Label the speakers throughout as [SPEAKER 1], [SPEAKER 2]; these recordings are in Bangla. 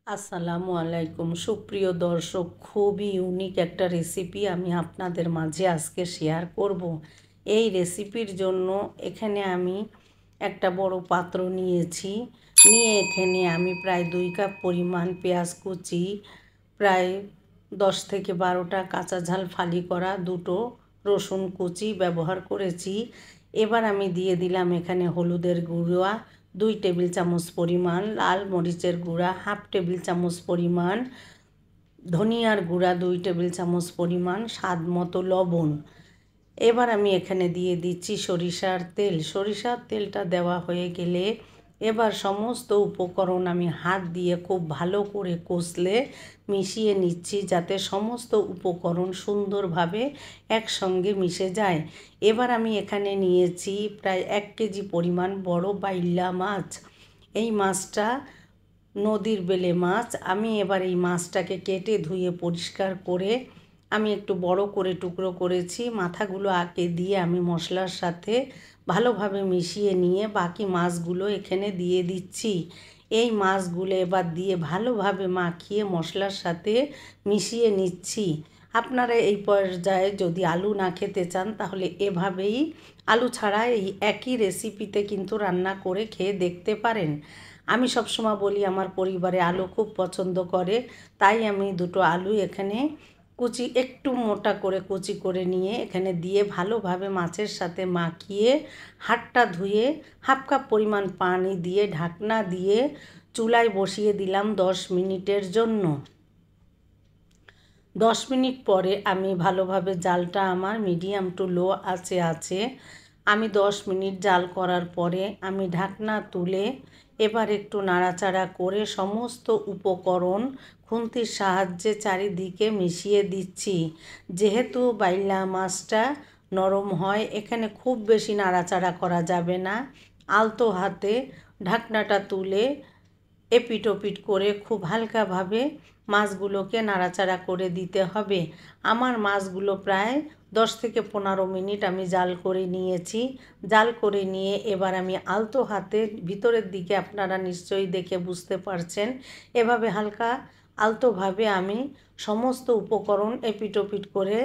[SPEAKER 1] আসসালামু আলাইকুম সুপ্রিয় দর্শক, খুবই ইউনিক একটা রেসিপি আমি আপনাদের মাঝে আজকে শেয়ার করব। এই রেসিপির জন্য এখানে আমি একটা বড় পাত্র নিয়েছি। এখানে আমি প্রায় 2 কাপ পরিমাণ পেঁয়াজ কুচি, প্রায় 10 থেকে 12টা কাঁচা ঝাল ফালি করা, 2টো রসুন কুচি ব্যবহার করেছি। এবার আমি দিয়ে দিলাম এখানে হলুদের গুঁড়া 2 টেবিল চামচ পরিমাণ, লাল মরিচের গুঁড়া 1/2 টেবিল চামচ পরিমাণ, ধনিয়ার গুঁড়া 2 টেবিল চামচ পরিমাণ, স্বাদ মতো লবণ। এবার আমি এখানে দিয়ে দিচ্ছি সরিষার তেল। সরিষার তেলটা দেওয়া হয়ে গেলে এবার সমস্ত উপকরণ আমি হাত দিয়ে খুব ভালো করে কষলে মিশিয়ে নিচ্ছি, যাতে সমস্ত উপকরণ সুন্দরভাবে একসঙ্গে মিশে যায়। এবার আমি এখানে নিয়েছি প্রায় 1 কেজি পরিমাণ বড় বাইল্লা মাছ। এই মাছটা নদীর বেলে মাছ। আমি এবার এই মাছটাকে কেটে ধুয়ে পরিষ্কার করে আমি একটু বড় করে টুকরো করেছি। মাথাগুলো আগে দিয়ে আমি মশলার সাথে ভালোভাবে মিশিয়ে নিয়ে বাকি মাছগুলো এখানে দিয়ে দিচ্ছি। এই মাছগুলো এবার দিয়ে ভালোভাবে মাখিয়ে মশলার সাথে মিশিয়ে নিচ্ছি। আপনারা এই পর্যায়ে যদি আলু না খেতে চান তাহলে এভাবেই আলু ছাড়া এই একই রেসিপিতে কিন্তু রান্না করে খেয়ে দেখতে পারেন। আমি সবসময় বলি আমার পরিবারে আলু খুব পছন্দ করে, তাই আমি 2টো আলু এখানে কুচি একটু মোটা করে কুচি করে নিয়ে এখানে দিয়ে ভালোভাবে মাছের সাথে মাখিয়ে হাতটা ধুয়ে 1/2 কাপ পরিমাণ পানি দিয়ে ঢাকনা দিয়ে চুলায় বসিয়ে দিলাম 10 মিনিটের জন্য। 10 মিনিট পরে আমি ভালোভাবে জালটা আমার মিডিয়াম টু লো আছে। আমি 10 মিনিট জাল করার পরে আমি ঢাকনা তুলে এবার একটু নাড়াচাড়া করে সমস্ত উপকরণ খুন্তির সাহায্যে চারিদিকে মিশিয়ে দিচ্ছি। যেহেতু বাইল্লা মাছটা নরম হয়, এখানে খুব বেশি নাড়াচাড়া করা যাবে না। আলতো হাতে ঢাকনাটা তুলে এপিট ওপিট করে খুব হালকাভাবে মাছগুলোকে নাড়াচাড়া করে দিতে হবে। আমার মাছগুলো প্রায় 10 থেকে 15 মিনিট আমি জাল করে নিয়েছি। জাল করে নিয়ে এবার আমি আলতো হাতে ভিতরের দিকে, আপনারা নিশ্চয়ই দেখে বুঝতে পারছেন, এভাবে হালকা আলতোভাবে আমি সমস্ত উপকরণ এপিট ওপিট করে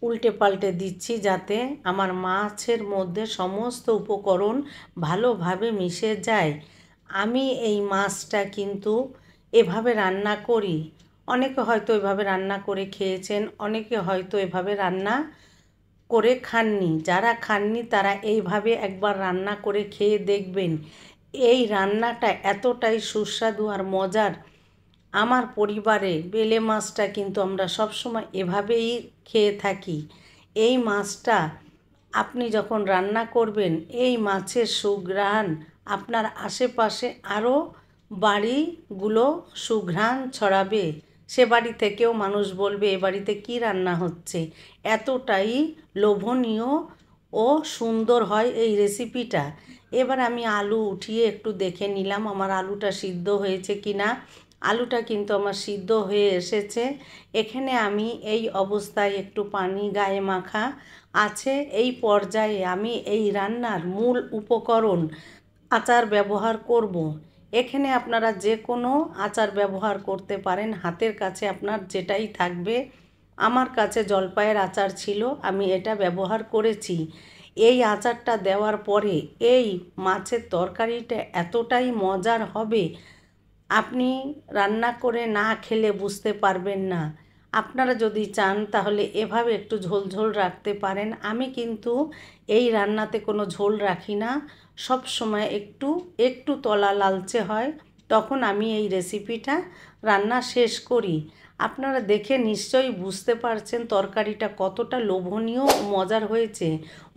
[SPEAKER 1] উল্টে পাল্টে দিচ্ছি, যাতে আমার মাছের মধ্যে সমস্ত উপকরণ ভালোভাবে মিশে যায়। আমি এই মাছটা কিন্তু এভাবে রান্না করি। অনেকে হয়তো এভাবে রান্না করে খেয়েছেন, অনেকে হয়তো এভাবে রান্না করে খাননি। যারা খাননি তারা এইভাবে একবার রান্না করে খেয়ে দেখবেন। এই রান্নাটা এতটাই সুস্বাদু আর মজার। আমার পরিবারে বেলে মাছটা কিন্তু আমরা সবসময় এভাবেই খেয়ে থাকি। এই মাছটা আপনি যখন রান্না করবেন, এই মাছের সুঘ্রাণ আপনার আশেপাশে আরও বাড়িগুলো সুঘ্রাণ ছড়াবে। সে বাড়ি থেকেও মানুষ বলবে এ বাড়িতে কী রান্না হচ্ছে। এতটাই লোভনীয় ও সুন্দর হয় এই রেসিপিটা। এবার আমি আলু উঠিয়ে একটু দেখে নিলাম আমার আলুটা সিদ্ধ হয়েছে কি না। আলুটা কিন্তু আমার সিদ্ধ হয়ে এসেছে। এখানে আমি এই অবস্থায় একটু পানি গায়ে মাখা আছে। এই পর্যায়ে আমি এই রান্নার মূল উপকরণ আচার ব্যবহার করব। এখানে আপনারা যে কোনো আচার ব্যবহার করতে পারেন, হাতের কাছে আপনার যেটাই থাকবে। আমার কাছে জলপাইয়ের আচার ছিল, আমি এটা ব্যবহার করেছি। এই আচারটা দেওয়ার পরে এই মাছের তরকারিটা এতটাই মজার হবে, আপনি রান্না করে না খেলে বুঝতে পারবেন না। আপনারা যদি চান তাহলে এভাবে একটু ঝোল ঝোল রাখতে পারেন। আমি কিন্তু এই রান্নাতে কোনো ঝোল রাখি না, সব সময় একটু তলা লালচে হয় তখন আমি এই রেসিপিটা রান্না শেষ করি। আপনারা দেখে নিশ্চয়ই বুঝতে পারছেন তরকারিটা কতটা লোভনীয় ও মজার হয়েছে।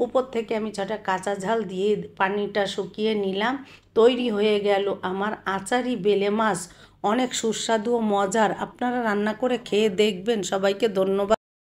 [SPEAKER 1] উপর থেকে আমি 6টা কাঁচা ঝাল দিয়ে পানিটা শুকিয়ে নিলাম। তৈরি হয়ে গেল আমার আচারি বেলে মাছ। অনেক সুস্বাদু ও মজার। আপনারা রান্না করে খেয়ে দেখবেন। সবাইকে ধন্যবাদ।